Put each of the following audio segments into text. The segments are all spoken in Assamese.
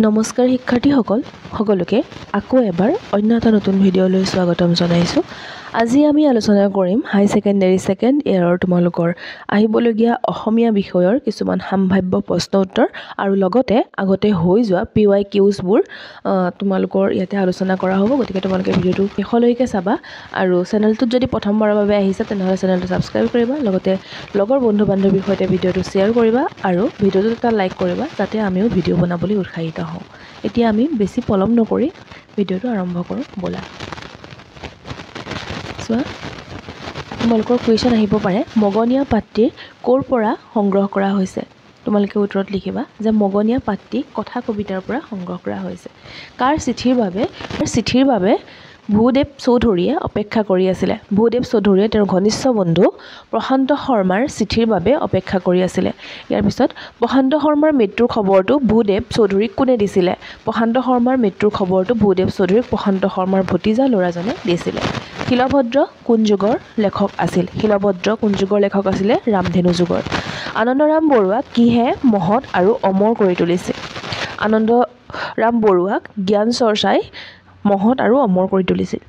নমস্কাৰ শিক্ষাৰ্থীসকল সকলোকে আকৌ এবাৰ অন্য এটা নতুন ভিডিঅ'লৈ স্বাগতম জনাইছোঁ। আজি আমি আলোচনা কৰিম হাই ছেকেণ্ডাৰী ছেকেণ্ড ইয়াৰৰ তোমালোকৰ আহিবলগীয়া অসমীয়া বিষয়ৰ কিছুমান সম্ভাৱ্য প্ৰশ্ন উত্তৰ আৰু লগতে আগতে হৈ যোৱা PYQsবোৰ তোমালোকৰ ইয়াতে আলোচনা কৰা হ'ব। গতিকে তোমালোকে ভিডিঅ'টো শেষলৈকে চাবা আৰু চেনেলটোত যদি প্ৰথমবাৰৰ বাবে আহিছা তেনেহ'লে চেনেলটো ছাবস্ক্ৰাইব কৰিবা, লগতে লগৰ বন্ধু বান্ধৱীৰ সৈতে ভিডিঅ'টো শ্বেয়াৰ কৰিবা আৰু ভিডিঅ'টোত এটা লাইক কৰিবা যাতে আমিও ভিডিঅ' বনাবলৈ উৎসাহিত হওঁ। এতিয়া আমি বেছি পলম নকৰি ভিডিঅ'টো আৰম্ভ কৰোঁ ব'লা। চোৱা, তোমালোকৰ কুৱেশ্যন আহিব পাৰে মগনীয়া পাতটি ক'ৰ পৰা সংগ্ৰহ কৰা হৈছে। তোমালোকে উত্তৰত লিখিবা যে মগনীয়া পাতটি কথা কবিতাৰ পৰা সংগ্ৰহ কৰা হৈছে। কাৰ চিঠিৰ বাবে ভূদেৱ চৌধুৰীয়ে অপেক্ষা কৰি আছিলে। ভূদেৱ চৌধুৰীয়ে তেওঁৰ ঘনিষ্ঠ বন্ধু প্ৰশান্ত শৰ্মাৰ চিঠিৰ বাবে অপেক্ষা কৰি আছিলে। ইয়াৰ পিছত প্ৰশান্ত শৰ্মাৰ মৃত্যুৰ খবৰটো ভূদেৱ চৌধুৰীক কোনে দিছিলে। প্ৰশান্ত শৰ্মাৰ মৃত্যুৰ খবৰটো ভূদেৱ চৌধুৰীক প্ৰশান্ত শৰ্মাৰ ভতিজা ল'ৰাজনে দিছিলে। শিলভদ্ৰ কোন যুগৰ লেখক আছিল। শিলভদ্ৰ কোন যুগৰ লেখক আছিলে? ৰামধেনু যুগৰ। আনন্দৰাম বৰুৱাক কিহে মহৎ আৰু অমৰ কৰি তুলিছিল। আনন্দৰাম বৰুৱাক জ্ঞান চৰ্চাই মহৎ আৰু অমৰ কৰি তুলিছিল।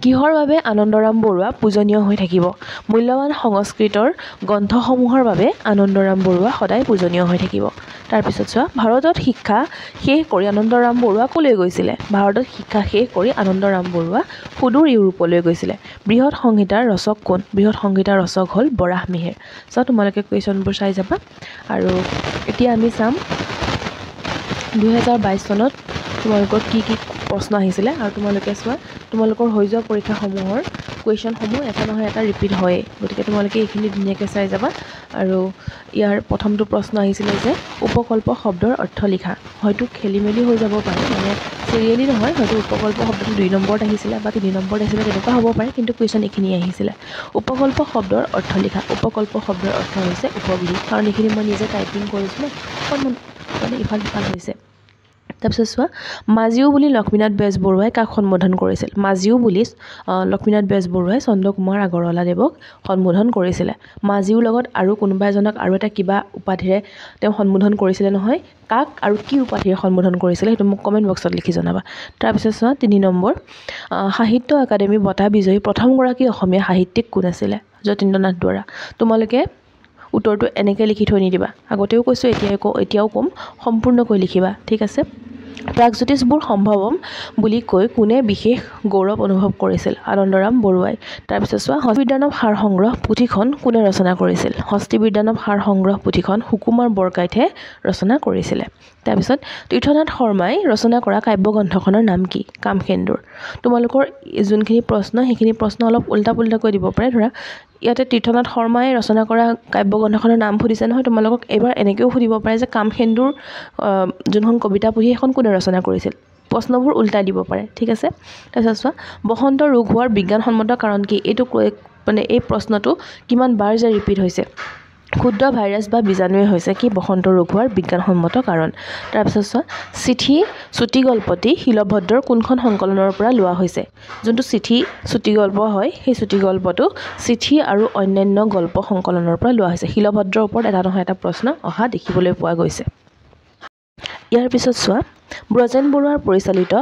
কিহৰ বাবে আনন্দৰাম বৰুৱা পূজনীয় হৈ থাকিব। মূল্যৱান সংস্কৃতৰ গ্ৰন্থসমূহৰ বাবে আনন্দৰাম বৰুৱা সদায় পূজনীয় হৈ থাকিব। তাৰপিছত চোৱা, ভাৰতত শিক্ষা শেষ কৰি আনন্দৰাম বৰুৱা ক'লৈ গৈছিলে। ভাৰতত শিক্ষা শেষ কৰি আনন্দৰাম বৰুৱা সুদূৰ ইউৰোপলৈ গৈছিলে। বৃহৎ সংহিতাৰ ৰচক কোন? বৃহৎ সংহিতাৰ ৰচক হ'ল বৰাহ মিহিৰ। চোৱা, তোমালোকে কুৱেশ্যনবোৰ চাই যাবা আৰু এতিয়া আমি চাম 2022 চনত তোমালোকৰ কি প্ৰশ্ন আহিছিলে আৰু তোমালোকে চোৱা তোমালোকৰ হৈ যোৱা পৰীক্ষাসমূহৰ কুৱেশ্যনসমূহ এটা নহয় এটা ৰিপিট হয়েই। গতিকে তোমালোকে এইখিনি ধুনীয়াকৈ চাই যাবা আৰু ইয়াৰ প্ৰথমটো প্ৰশ্ন আহিছিলে যে উপকল্প শব্দৰ অৰ্থ লিখা। হয়তো খেলি মেলি হৈ যাব পাৰে, মানে চিৰিয়েলি নহয়, হয়তো উপকল্প শব্দটো 2 নম্বৰত আহিছিলে বা 3 নম্বৰত আহিছিলে, তেনেকুৱা হ'ব পাৰে, কিন্তু কুৱেশ্যন এইখিনি আহিছিলে। উপকল্প শব্দৰ অৰ্থ লিখা। উপকল্প শব্দৰ অৰ্থ হৈছে উপবৃত্তি, কাৰণ এইখিনি মই নিজে টাইপিং কৰিছোঁ ন, অকণমান মানে ইফাল সিফাল হৈছে। তাৰপিছত চোৱা, মাজিও বুলি লক্ষ্মীনাথ বেজবৰুৱাই কাক সম্বোধন কৰিছিল। মাজিও বুলি লক্ষ্মীনাথ বেজবৰুৱাই চন্দ্ৰকুমাৰ আগৰৱালাদেৱক সম্বোধন কৰিছিলে। মাজিওৰ লগত আৰু কোনোবা এজনক আৰু এটা কিবা উপাধিৰে তেওঁ সম্বোধন কৰিছিলে নহয়। কাক আৰু কি উপাধিৰে সম্বোধন কৰিছিলে সেইটো মোক কমেণ্ট বক্সত লিখি জনাবা। তাৰপিছত চোৱা 3 নম্বৰ, সাহিত্য একাডেমী বঁটা বিজয়ী প্ৰথমগৰাকী অসমীয়া সাহিত্যিক কোন আছিলে। যতীন্দ্ৰনাথ দুৱৰা। তোমালোকে উত্তৰটো এনেকৈ লিখি থৈ নিদিবা। আগতেও কৈছোঁ, এতিয়াও ক'ম, সম্পূৰ্ণকৈ লিখিবা, ঠিক আছে। প্ৰাগজ্যোতিষবোৰ সম্ভৱম বুলি কৈ কোনে বিশেষ গৌৰৱ অনুভৱ কৰিছিল। আনন্দৰাম বৰুৱাই। তাৰপিছত চোৱা, হস্তিবিদ্যানৱ সাৰ সংগ্ৰহ পুথিখন কোনে ৰচনা কৰিছিল। হস্তিবিদ্যানৱ সাৰ সংগ্ৰহ পুথিখন সুকুমাৰ বৰকাইতে ৰচনা কৰিছিলে। তাৰপিছত তীৰ্থনাথ শৰ্মাই ৰচনা কৰা কাব্যগ্ৰন্থখনৰ নাম কি। কামসেন্দুৰ। তোমালোকৰ যোনখিনি প্ৰশ্ন সেইখিনি প্ৰশ্ন অলপ উল্টা পুল্টাকৈ দিব পাৰে। ধৰা ইয়াতে তীৰ্থনাথ শৰ্মাই ৰচনা কৰা কাব্যগ্ৰন্থখনৰ নাম সুধিছে নহয়, তোমালোকক এবাৰ এনেকৈও সুধিব পাৰে যে কামসেন্দুৰ যোনখন কবিতা পুথি সেইখন কোনে ৰচনা কৰিছিল। প্ৰশ্নবোৰ উল্টাই দিব পাৰে, ঠিক আছে। তাৰপিছত চোৱা, বসন্ত ৰোগ হোৱাৰ বিজ্ঞানসন্মত কাৰণ কি। এইটো মানে এই প্ৰশ্নটো কিমান বাৰ যে ৰিপিট হৈছে। ক্ষুদ্ৰ ভাইৰাছ বা বীজাণুৱে হৈছে কি বসন্ত ৰোগ হোৱাৰ বিজ্ঞানসন্মত কাৰণ। তাৰপিছত চোৱা, চিঠি চুটিগল্পটি শিলভদ্ৰৰ কোনখন সংকলনৰ পৰা লোৱা হৈছে। যোনটো চিঠি চুটিগল্প হয় সেই চুটিগল্পটো চিঠি আৰু অন্যান্য গল্প সংকলনৰ পৰা লোৱা হৈছে। শিলভদ্ৰৰ ওপৰত এটা নহয় এটা প্ৰশ্ন অহা দেখিবলৈ পোৱা গৈছে। ইয়াৰ পিছত চোৱা, ব্ৰজেন বৰুৱাৰ পৰিচালিত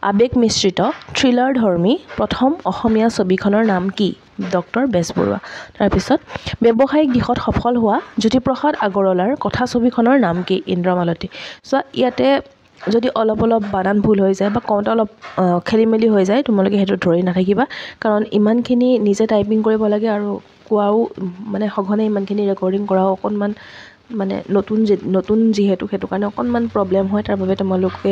আৱেগ মিশ্ৰিত থ্ৰিলাৰধৰ্মী প্ৰথম অসমীয়া ছবিখনৰ নাম কি। ডক্টৰ বেজবৰুৱা। তাৰপিছত ব্যৱসায়িক দিশত সফল হোৱা জ্যোতিপ্ৰসাদ আগৰৱালাৰ কথা ছবিখনৰ নাম কি। ইন্দ্ৰমালতী। চোৱা, ইয়াতে যদি অলপ বানান ভুল হৈ যায় বা কওঁতে অলপ খেলি মেলি হৈ যায়, তোমালোকে সেইটো ধৰি নাথাকিবা, কাৰণ ইমানখিনি নিজে টাইপিং কৰিব লাগে আৰু কোৱাও মানে সঘনে ইমানখিনি ৰেকৰ্ডিং কৰাও অকণমান মানে নতুন যিহেতু সেইটো কাৰণে অকণমান প্ৰব্লেম হয়। তাৰ বাবে তোমালোকে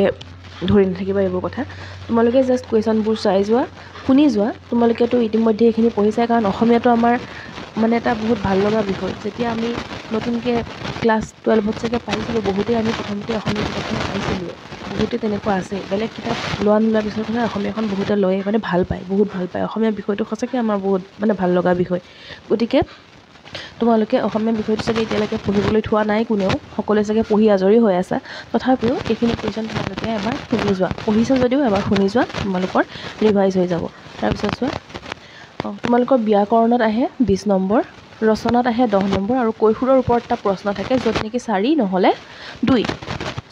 ধৰি নাথাকিবা এইবোৰ কথা। তোমালোকে জাষ্ট কুৱেশ্যনবোৰ চাই যোৱা, শুনি যোৱা। তোমালোকেতো ইতিমধ্যে এইখিনি পঢ়িছাই, কাৰণ অসমীয়াটো আমাৰ মানে এটা বহুত ভাল লগা বিষয়। যেতিয়া আমি নতুনকৈ ক্লাছ 12ত চাগে পাইছিলোঁ, বহুতেই আমি প্ৰথমতে অসমীয়া কিতাপখন পাইছিলোঁ, বহুতে তেনেকুৱা আছে। বেলেগ কিতাপ নোলোৱাৰ পিছত মানে অসমীয়াখন বহুতে লয়, মানে ভাল পায়, বহুত ভাল পায়। অসমীয়া বিষয়টো সঁচাকৈ আমাৰ বহুত মানে ভাল লগা বিষয়। গতিকে তোমালোকে অসমীয়া বিষয়টো চাগে এতিয়ালৈকে পঢ়িবলৈ থোৱা নাই কোনেও, সকলোৱে চাগে পঢ়ি আজৰি হৈ আছা। তথাপিও এইখিনি কুৱেশ্যন তোমালোকে এবাৰ শুনি যোৱা, পঢ়িছা যদিও এবাৰ শুনি যোৱা, তোমালোকৰ ৰিভাইজ হৈ যাব। তাৰপিছত চোৱা, তোমালোকৰ ব্যাকৰণত আহে 20 নম্বৰ, ৰচনাত আহে 10 নম্বৰ আৰু কৈশোৰৰ ওপৰত এটা প্ৰশ্ন থাকে য'ত নেকি 4 নহ'লে 2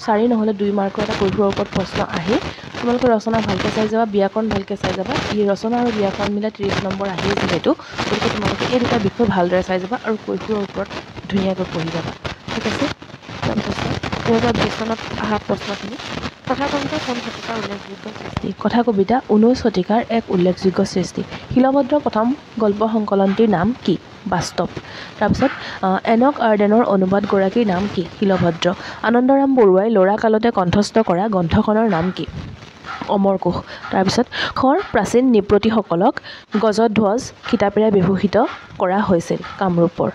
4 নহ'লে 2 মাৰ্কৰ এটা কৈশোৰৰ ওপৰত প্ৰশ্ন আহে তোমালোকে ৰচনা ভালকৈ চাই যাবা ব্যাকৰণ ভালকৈ চাই যাবা এই ৰচনা আৰু ব্যাকৰণ মিলাই 30 নম্বৰ আহে যিহেতু গতিকে তোমালোকে এই দুটা বিষয় ভালদৰে চাই যাবা আৰু কৈশোৰৰ ওপৰত ধুনীয়াকৈ পঢ়ি যাবা ঠিক আছে তাৰপিছত 2020 চনত অহা প্ৰশ্নখিনি কথা কবিতা কোন শতিকাৰ উল্লেখযোগ্য সৃষ্টি কথা কবিতা 19 শতিকাৰ এক উল্লেখযোগ্য সৃষ্টি শিলভদ্ৰৰ প্ৰথম গল্প সংকলনটিৰ নাম কি বাস্তৱ তাৰপিছত এনক আৰ্ডেনৰ অনুবাদগৰাকীৰ নাম কি শিলভদ্ৰ আনন্দৰাম বৰুৱাই ল'ৰা কালতে কণ্ঠস্থ কৰা গ্ৰন্থখনৰ নাম কি অমৰ কোষ তাৰপিছত খৰ প্ৰাচীন নৃপতিসকলক গজধ্বজ খিতাপেৰে বিভূষিত কৰা হৈছিল কামৰূপৰ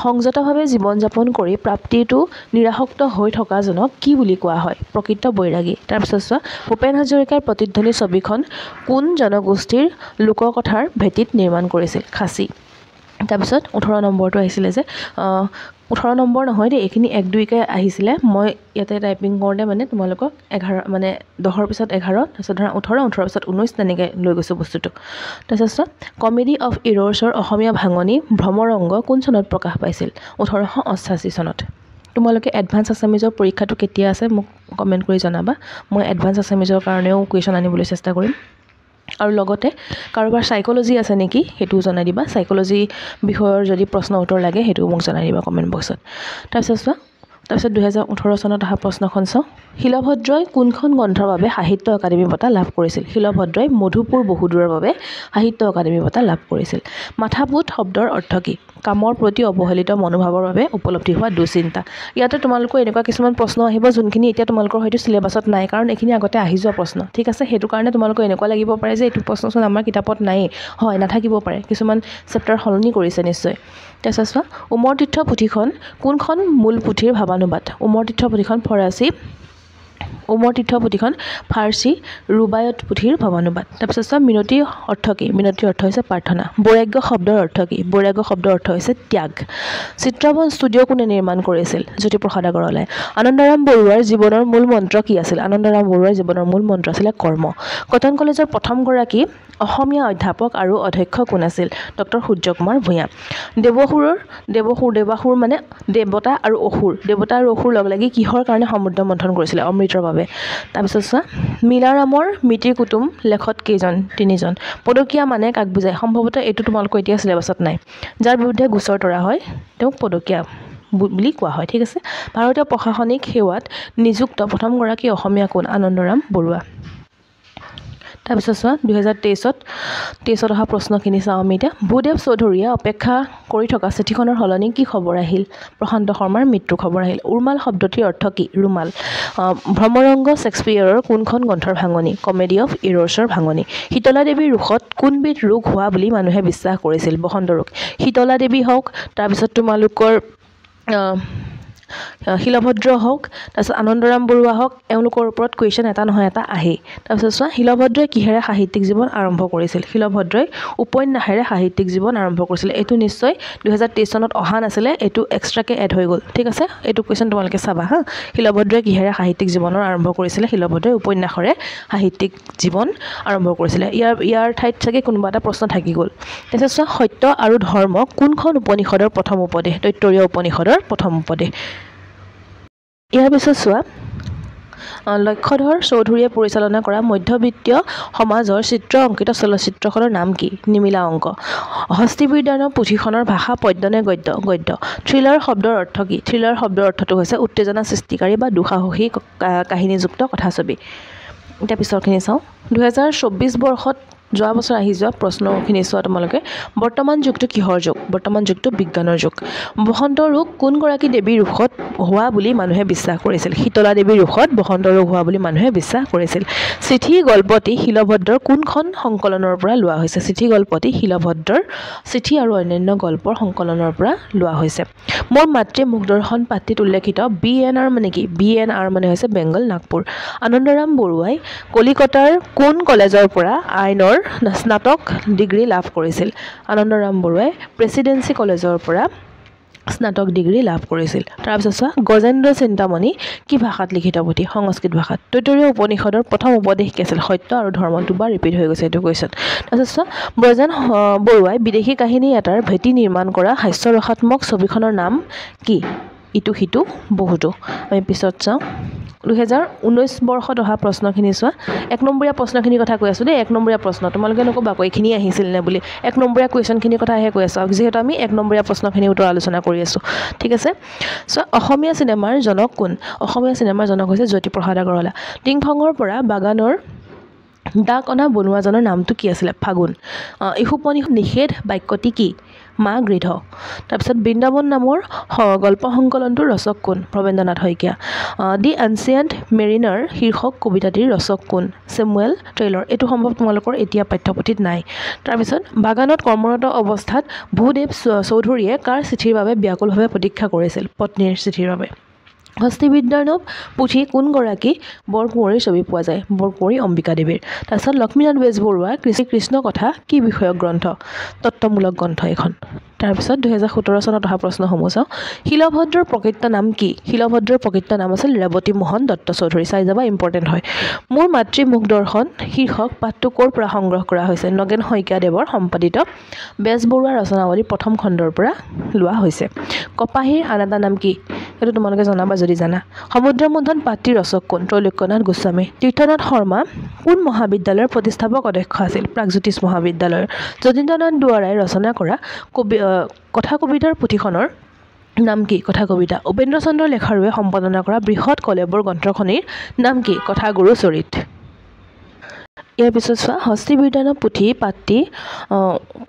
সংযতভাৱে জীৱন যাপন কৰি প্ৰাপ্তিটো নিৰাসক্ত হৈ থকাজনক কি বুলি কোৱা হয় প্ৰকৃত বৈৰাগী তাৰপিছত চোৱা ভূপেন হাজৰিকাৰ প্ৰতিধ্বনি ছবিখন কোন জনগোষ্ঠীৰ লোককথাৰ ভেটিত নিৰ্মাণ কৰিছিল খাচী তাৰপিছত 18 নম্বৰটো আহিছিলে যে 18 নম্বৰ নহয় দেই এইখিনি 1 2কে আহিছিলে মই ইয়াতে টাইপিং কৰোঁতে মানে তোমালোকক 11 মানে 10ৰ পিছত 11 তাৰপিছত ধৰা 18 18ৰ পিছত 19 তেনেকৈ লৈ গৈছোঁ বস্তুটো তাৰপিছত কমেডি অফ ইৰৰ্ছৰ অসমীয়া ভাঙনি ভ্ৰমৰংগ কোন চনত প্ৰকাশ পাইছিল 1888 চনত তোমালোকে এডভান্স আছামিজৰ পৰীক্ষাটো কেতিয়া আছে মোক কমেণ্ট কৰি জনাবা মই এডভান্স আছামিজৰ কাৰণেও কুৱেশ্যন আনিবলৈ চেষ্টা কৰিম আৰু লগতে কাৰোবাৰ সাইকোলজি আছে নেকি হেতু জনাই দিবা সাইকোলজি বিষয়ৰ যদি প্ৰশ্ন উত্তৰ লাগে হেতু মোক জনাই দিবা কমেন্ট বক্সত তাৰপিছত 2018 চনত অহা প্ৰশ্নখন চাওঁ শিলভদ্ৰই কোনখন গ্ৰন্থৰ বাবে সাহিত্য একাডেমী বঁটা লাভ কৰিছিল শিলভদ্ৰই মধুপুৰ বহুদূৰৰ বাবে সাহিত্য একাডেমী বঁটা লাভ কৰিছিল মাথাপুত শব্দৰ অৰ্থ কি কামৰ প্ৰতি অৱহেলিত মনোভাৱৰ বাবে উপলব্ধি হোৱা দুচিন্তা ইয়াতে তোমালোকৰ এনেকুৱা কিছুমান প্ৰশ্ন আহিব যোনখিনি এতিয়া তোমালোকৰ হয়তো সিলেবাছত নাই কাৰণ এইখিনি আগতে আহি যোৱা প্ৰশ্ন ঠিক আছে হেতু কাৰণে তোমালোকৰ এনেকুৱা লাগিব পাৰে যে এইটো প্ৰশ্নচোন আমাৰ কিতাপত নাই হয় নাথাকিব পাৰে কিছুমান চেপ্টাৰ সলনি কৰিছে নিশ্চয় তাৰপিছত চোৱা উমৰ তীৰ্থ পুথিখন কোনখন মূল পুথিৰ ভাৱানুবাদ উমৰ তীৰ্থ পুথিখন ফৰাচী উমৰ তীৰ্থ পুথিখন ফাৰ্চী ৰুবায়ত পুথিৰ ভাৱানুবাদ তাৰপিছত চোৱা মিনতি অৰ্থ কি মিনতি অৰ্থ হৈছে প্ৰাৰ্থনা বৈৰাগ্য শব্দৰ অৰ্থ কি বৈৰাগ্য শব্দৰ অৰ্থ হৈছে ত্যাগ চিত্ৰবন ষ্টুডিঅ' কোনে নিৰ্মাণ কৰিছিল জ্যোতিপ্ৰসাদ আগৰৱালাই আনন্দৰাম বৰুৱাৰ জীৱনৰ মূল মন্ত্ৰ কি আছিল আনন্দৰাম বৰুৱাৰ জীৱনৰ মূল মন্ত্ৰ আছিল কৰ্ম কটন কলেজৰ প্ৰথমগৰাকী অসমীয়া অধ্যাপক আৰু অধ্যক্ষ কোন আছিল ডক্টৰ সূৰ্যকুমাৰ ভূঞা দেৱাসুৰ মানে দেৱতা আৰু অসুৰ লগ লাগি কিহৰ কাৰণে সমুদ্ৰ মন্থন কৰিছিলে অমৃতৰ বাবে তাৰপিছত চোৱা মিলাৰামৰ মিতিৰ কুটুম লেখত কেইজন 3জন পদকীয়া মানে কাক বুজায় সম্ভৱতঃ এইটো তোমালোকৰ এতিয়া সিলেবাছত নাই যাৰ বিৰুদ্ধে গোচৰ তৰা হয় তেওঁক পদকীয়া বুলি কোৱা হয় ঠিক আছে ভাৰতীয় প্ৰশাসনিক সেৱাত নিযুক্ত প্ৰথমগৰাকী অসমীয়া কোন আনন্দৰাম বৰুৱা তাৰপিছত চোৱা 2023ত অহা প্ৰশ্নখিনি চাওঁ আমি এতিয়া ভূদেৱ চৌধুৰীয়ে অপেক্ষা কৰি থকা চিঠিখনৰ সলনি কি খবৰ আহিল প্ৰশান্ত শৰ্মাৰ মৃত্যু খবৰ আহিল উৰ্মাল শব্দটিৰ অৰ্থ কি ৰুমাল ভ্ৰমৰংগ শেক্সপিয়াৰৰ কোনখন গ্ৰন্থৰ ভাঙনি কমেডি অফ ইৰৰ্ছৰ ভাঙনি শীতলা দেৱীৰ ৰোগত কোনবিধ ৰোগ হোৱা বুলি মানুহে বিশ্বাস কৰিছিল বসন্ত ৰোগ শীতলা দেৱী হওক তাৰপিছত তোমালোকৰ শিলভদ্ৰ হওক তাৰপিছত আনন্দৰাম বৰুৱা হওক এওঁলোকৰ ওপৰত কুৱেশ্যন এটা নহয় এটা আহে তাৰপিছত চোৱা শিলভদ্ৰই কিহেৰে সাহিত্যিক জীৱন আৰম্ভ কৰিছিল শিলভদ্ৰই উপন্যাসেৰে সাহিত্যিক জীৱন আৰম্ভ কৰিছিল এইটো নিশ্চয় 2023 চনত অহা নাছিলে এইটো এক্সট্ৰাকে এড হৈ গ'ল ঠিক আছে এইটো কুৱেশ্যন তোমালোকে চাবা হা শিলভদ্ৰই কিহেৰে সাহিত্যিক জীৱনৰ আৰম্ভ কৰিছিলে শিলভদ্ৰই উপন্যাসেৰে সাহিত্যিক জীৱন আৰম্ভ কৰিছিলে ইয়াৰ ঠাইত চাগে কোনোবা এটা প্ৰশ্ন থাকি গ'ল তাৰপিছত চোৱা সত্য আৰু ধৰ্ম কোনখন উপনিষদৰ প্ৰথম উপদেশ তৈত্তৰীয় উপনিষদৰ প্ৰথম উপদেশ ইয়াৰ পিছত চোৱা লক্ষ্যধৰ চৌধুৰীয়ে পৰিচালনা কৰা মধ্যবিত্তীয় সমাজৰ চিত্ৰ অংকিত চলচ্চিত্ৰখনৰ নাম কি নিমিলা অংক হস্তিবিদানৰ পুথিখনৰ ভাষা পদ্য নে গদ্য থ্ৰিলাৰ শব্দৰ অৰ্থ কি থ্ৰিলাৰ শব্দৰ অৰ্থটো হৈছে উত্তেজনা সৃষ্টিকাৰী বা দুঃসাহসী কাহিনীযুক্ত কথাছবি এতিয়া পিছৰখিনি চাওঁ 2024 বৰ্ষত যোৱা বছৰ আহি যোৱা প্ৰশ্নখিনি চোৱা তোমালোকে বৰ্তমান যুগটো কিহৰ যুগ বৰ্তমান যুগটো বিজ্ঞানৰ যুগ বসন্ত ৰোগ কোনগৰাকী দেৱীৰ ৰোগত হোৱা বুলি মানুহে বিশ্বাস কৰিছিল শীতলা দেৱীৰ ৰোগত বসন্ত ৰোগ হোৱা বুলি মানুহে বিশ্বাস কৰিছিল চিঠি গল্পটি শিলভদ্ৰৰ কোনখন সংকলনৰ পৰা লোৱা হৈছে চিঠি গল্পটি শিলভদ্ৰৰ চিঠি আৰু অন্যান্য গল্পৰ সংকলনৰ পৰা লোৱা হৈছে মোৰ মাতৃ মুখ দৰ্শন পাঠটিত উল্লেখিত BNR মানে কি BNR মানে হৈছে বেংগল নাগপুৰ আনন্দৰাম বৰুৱাই কলিকতাৰ কোন কলেজৰ পৰা আইনৰ স্নাতক ডিগ্ৰী লাভ কৰিছিল আনন্দৰাম বৰুৱাই প্ৰেচিডেন্সি কলেজৰ পৰা স্নাতক ডিগ্ৰী লাভ কৰিছিল তাৰপিছত চোৱা গজেন্দ্ৰ চিন্তামণি কি ভাষাত লিখিত পুথি সংস্কৃত ভাষাত তৈত্তৰীয় উপনিষদৰ প্ৰথম উপদেশ কি আছিল সত্য আৰু ধৰ্ম দুবাৰ ৰিপিট হৈ গৈছে এইটো কুৱেশ্যন তাৰপিছত চোৱা ব্ৰজেন বৰুৱাই বিদেশী কাহিনী এটাৰ ভেটি নিৰ্মাণ কৰা হাস্যৰসাত্মক ছবিখনৰ নাম কি ইটো সিটো বহুতো আমি পিছত চাওঁ 2019 বৰ্ষত অহা প্ৰশ্নখিনি চোৱা 1 নম্বৰীয়া প্ৰশ্নখিনিৰ কথা কৈ আছোঁ দেই 1 নম্বৰীয়া প্ৰশ্ন তোমালোকে নক'বা আকৌ এইখিনি আহিছিল নে বুলি 1 নম্বৰীয়া কুৱেশ্যনখিনিৰ কথাহে কৈ আছোঁ যিহেতু আমি 1 নম্বৰীয়া প্ৰশ্নখিনিৰ উত্তৰ আলোচনা কৰি আছোঁ ঠিক আছে চোৱা অসমীয়া চিনেমাৰ জনক কোন অসমীয়া চিনেমাৰ জনক হৈছে জ্যোতিপ্ৰসাদ আগৰৱালা টিংখঙৰ পৰা বাগানৰ ডাক অনা বনুৱাজনৰ নামটো কি আছিলে ফাগুন ইহুপনিষদ নিষেধ বাক্যটি কি মা গৃধ তাৰপিছত বৃন্দাবন নামৰ গল্প সংকলনটোৰ ৰচক কোন ভৱেন্দ্ৰনাথ শইকীয়া দি এনচিয়েণ্ট মেৰিনাৰ শীৰ্ষক কবিতাটিৰ ৰচক কোন চেমুৱেল টেইলৰ এইটো সম্ভৱ তোমালোকৰ এতিয়া পাঠ্যপুথিত নাই তাৰপিছত বাগানত কৰ্মৰত অৱস্থাত ভূদেৱ চৌধুৰীয়ে কাৰ চিঠিৰ বাবে ব্যাকুলভাৱে প্ৰতীক্ষা কৰিছিল পত্নীৰ চিঠিৰ বাবে হস্তিবিদ্যানৱ পুথি কোনগৰাকী বৰকুঁৱৰীৰ ছবি পোৱা যায় বৰকুঁৱৰী অম্বিকা দেৱীৰ তাৰপিছত লক্ষ্মীনাথ বেজবৰুৱা কৃষ্ণ কথা কি বিষয়ক গ্ৰন্থ তত্ত্বমূলক গ্ৰন্থ এখন তাৰপিছত 2017 চনত অহা প্ৰশ্নসমূহ চাওঁ শিলভদ্ৰৰ প্ৰকৃত নাম কি শিলভদ্ৰৰ প্ৰকৃত নাম আছিল ৰেৱতী মোহন দত্ত চৌধুৰী চাই যাবা ইম্পৰ্টেণ্ট হয় মোৰ মাতৃ মুখ দৰ্শন শীৰ্ষক পাঠটো ক'ৰ পৰা সংগ্ৰহ কৰা হৈছে নগেন শইকীয়াদেৱৰ সম্পাদিত বেজবৰুৱা ৰচনাৱলীৰ প্ৰথম খণ্ডৰ পৰা লোৱা হৈছে কপাহীৰ আন এটা নাম কি এইটো তোমালোকে জনাবা যদি জানা সমুদ্ৰ মন্থন পাঠটিৰ ৰচক কোন ত্ৰৈলোক্যনাথ গোস্বামী তীৰ্থনাথ শৰ্মা কোন মহাবিদ্যালয়ৰ প্ৰতিষ্ঠাপক অধ্যক্ষ আছিল প্ৰাগজ্যোতিষ মহাবিদ্যালয়ৰ যতীন্দ্ৰনাথ দুৱৰাই ৰচনা কৰা কথা কবিতাৰ পুথিখনৰ নাম কি কথা কবিতা উপেন্দ্ৰ চন্দ্ৰ লেখাৰুৱে সম্পাদনা কৰা বৃহৎ কলেবৰ গ্ৰন্থখনিৰ নাম কি কথাগুৰু চৰিত ইয়াৰ পিছত চোৱা হস্তিবিদানৱ পুথি পাঠটি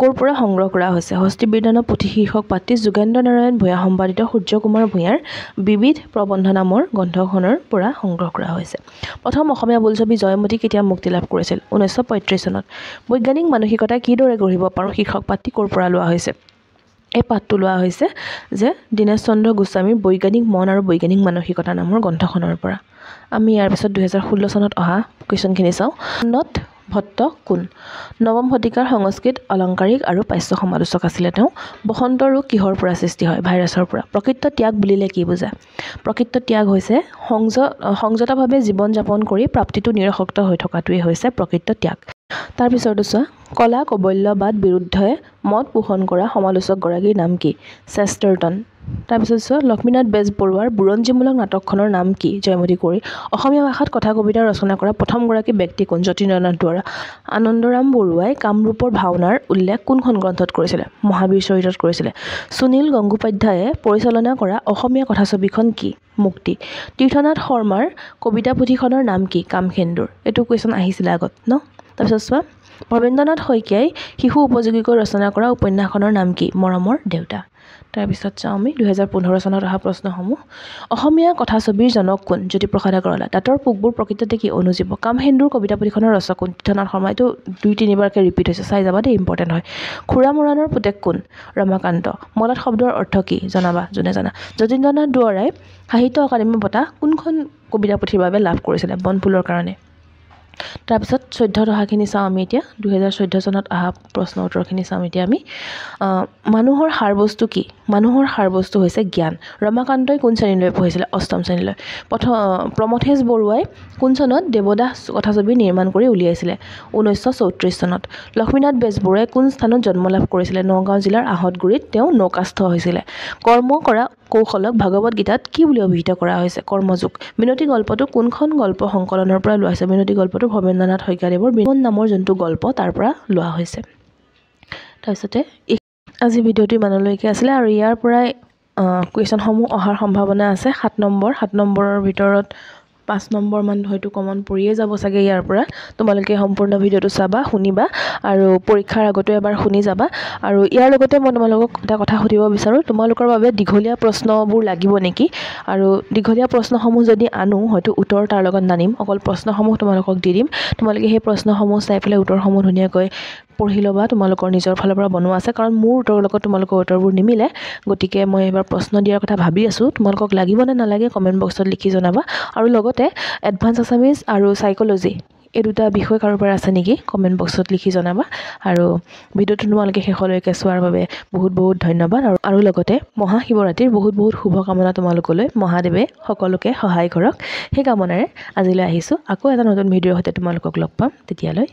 ক'ৰ পৰা সংগ্ৰহ কৰা হৈছে হস্তিবিদানৱ পুথি শীৰ্ষক পাঠটি যোগেন্দ্ৰ নাৰায়ণ ভূঞা সম্পাদিত সূৰ্যকুমাৰ ভূঞাৰ বিবিধ প্ৰবন্ধ নামৰ গ্ৰন্থখনৰ পৰা সংগ্ৰহ কৰা হৈছে প্ৰথম অসমীয়া বোলছবি জয়মতী কেতিয়া মুক্তি লাভ কৰিছিল 1935 চনত বৈজ্ঞানিক মানসিকতা কিদৰে গঢ়িব পাৰোঁ শীৰ্ষক পাঠটি ক'ৰ পৰা লোৱা হৈছে এই পাঠটো লোৱা হৈছে যে দীনেশ চন্দ্ৰ গোস্বামীৰ বৈজ্ঞানিক মন আৰু বৈজ্ঞানিক মানসিকতা নামৰ গ্ৰন্থখনৰ পৰা আমি ইয়াৰ পিছত 2016 চনত অহা কুৱেশ্যনখিনি চাওঁ নত ভট্ট কোন নৱম শতিকাৰ সংস্কৃত অলংকাৰিক আৰু পাশ্য সমালোচক আছিলে তেওঁ বসন্ত ৰোগ কিহৰ পৰা সৃষ্টি হয় ভাইৰাছৰ পৰা প্ৰকৃত ত্যাগ বুলিলে কি বুজা প্ৰকৃত ত্যাগ হৈছে সংযতভাৱে জীৱন যাপন কৰি প্ৰাপ্তিটো নিৰসক্ত হৈ থকাটোৱেই হৈছে প্ৰকৃত ত্যাগ তাৰপিছতো চোৱা কলা কবল্যবাদ বিৰুদ্ধে মত পোষণ কৰা সমালোচকগৰাকীৰ নাম কি চেষ্টাৰটন তাৰপিছত চোৱা লক্ষ্মীনাথ বেজবৰুৱাৰ বুৰঞ্জীমূলক নাটকখনৰ নাম কি জয়মতী কুঁৱৰী অসমীয়া ভাষাত কথা কবিতা ৰচনা কৰা প্ৰথমগৰাকী ব্যক্তি কোন যতীন্দ্ৰনাথ দুৱৰা আনন্দৰাম বৰুৱাই কামৰূপৰ ভাওনাৰ উল্লেখ কোনখন গ্ৰন্থত কৰিছিলে মহাবীৰ চৰিতত কৰিছিলে সুনীল গংগোপাধ্যায়ে পৰিচালনা কৰা অসমীয়া কথাছবিখন কি মুক্তি তীৰ্থনাথ শৰ্মাৰ কবিতা পুথিখনৰ নাম কি কামখেন্দুৰ এইটো কুৱেশ্যন আহিছিলে আগত ন তাৰপিছত চোৱা ভৱেন্দ্ৰনাথ শইকীয়াই শিশু উপযোগীকৈ ৰচনা কৰা উপন্যাসখনৰ নাম কি মৰমৰ দেউতা তাৰপিছত চাওঁ আমি 2015 চনত অহা প্ৰশ্নসমূহ অসমীয়া কথাছবিৰ জনক কোন জ্যোতিপ্ৰসাদ আগৰৱালা দাঁতৰ পোকবোৰ প্ৰকৃততে কি অনুজীৱ কামহেন্দুৰ কবিতা পুথিখনৰ ৰচক কোন তীৰ্থনাথ শৰ্মা এইটো 2-3বাৰকৈ ৰিপিট হৈছে চাই যাবা দেই ইম্পৰ্টেণ্ট হয় খুৰা মৰাণৰ পুতেক কোন ৰমাকান্ত মলাট শব্দৰ অৰ্থ কি জনাবা যোনে জানা যতীন্দ্ৰনাথ দুৱৰাই সাহিত্য অকাডেমী বঁটা কোনখন কবিতা পুথিৰ বাবে লাভ কৰিছিলে বনফুলৰ কাৰণে তাৰপিছত 14 অহাখিনি চাওঁ আমি এতিয়া 2014 চনত অহা প্ৰশ্ন উত্তৰখিনি চাওঁ এতিয়া আমি মানুহৰ সাৰ বস্তু কি মানুহৰ সাৰ বস্তু হৈছে জ্ঞান ৰমাকান্তই কোন শ্ৰেণীলৈ পঢ়িছিলে অষ্টম শ্ৰেণীলৈ প্ৰমথেশ বৰুৱাই কোন চনত দেৱদাস কথাছবি নিৰ্মাণ কৰি উলিয়াইছিলে 1934 চনত লক্ষ্মীনাথ বেজবৰুৱাই কোন স্থানত জন্ম লাভ কৰিছিলে নগাঁও জিলাৰ আহতগুৰিত তেওঁ নৌকাস্থ হৈছিলে কৰ্ম কৰা কৌশলক ভাগৱত গীতাত কি বুলি অভিহিত কৰা হৈছে কৰ্মযোগ মিনতি গল্পটো কোনখন গল্প সংকলনৰ পৰা লোৱা হৈছে মিনতি গল্পটো ভৱেন্দ্ৰনাথ শইকীয়াদেৱৰ বিমন নামৰ যোনটো গল্প তাৰ পৰা লোৱা হৈছে তাৰপিছতে আজি ভিডিঅ'টো ইমানলৈকে আছিলে আৰু ইয়াৰ পৰাই কুৱেশ্যনসমূহ অহাৰ সম্ভাৱনা আছে 7 নম্বৰৰ ভিতৰত 5 নম্বৰ মান হয়তো কমন পৰিয়ে যাব চাগে ইয়াৰ পৰা তোমালোকে সম্পূৰ্ণ ভিডিঅ'টো চাবা শুনিবা আৰু পৰীক্ষাৰ আগতে এবাৰ শুনি যাবা আৰু ইয়াৰ লগতে মই তোমালোকক এটা কথা সুধিব বিচাৰোঁ তোমালোকৰ বাবে দীঘলীয়া প্ৰশ্নবোৰ লাগিব নেকি আৰু দীঘলীয়া প্ৰশ্নসমূহ যদি আনো হয়তো উত্তৰ তাৰ লগত নানিম অকল প্ৰশ্নসমূহ তোমালোকক দি দিম তোমালোকে সেই প্ৰশ্নসমূহ চাই পেলাই উত্তৰসমূহ ধুনীয়াকৈ পঢ়ি ল'বা তোমালোকৰ নিজৰ ফালৰ পৰা বনোৱা আছে কাৰণ মোৰ উত্তৰৰ লগত তোমালোকৰ উত্তৰবোৰ নিমিলে গতিকে মই এবাৰ প্ৰশ্ন দিয়াৰ কথা ভাবি আছোঁ তোমালোকক লাগিব নে নালাগে কমেণ্ট বক্সত লিখি জনাবা আৰু লগতে এডভান্স আছামিজ আৰু সাইকোলজি এই দুটা বিষয় কাৰোবাৰ আছে নেকি কমেণ্ট বক্সত লিখি জনাবা আৰু ভিডিঅ'টো তোমালোকে শেষলৈকে চোৱাৰ বাবে বহুত বহুত ধন্যবাদ আৰু লগতে মহাশিৱৰাত্ৰিৰ বহুত বহুত শুভকামনা তোমালোকলৈ মহাদেৱে সকলোকে সহায় কৰক সেই কামনাৰে আজিলৈ আহিছোঁ আকৌ এটা নতুন ভিডিঅ'ৰ সৈতে তোমালোকক লগ পাম তেতিয়ালৈ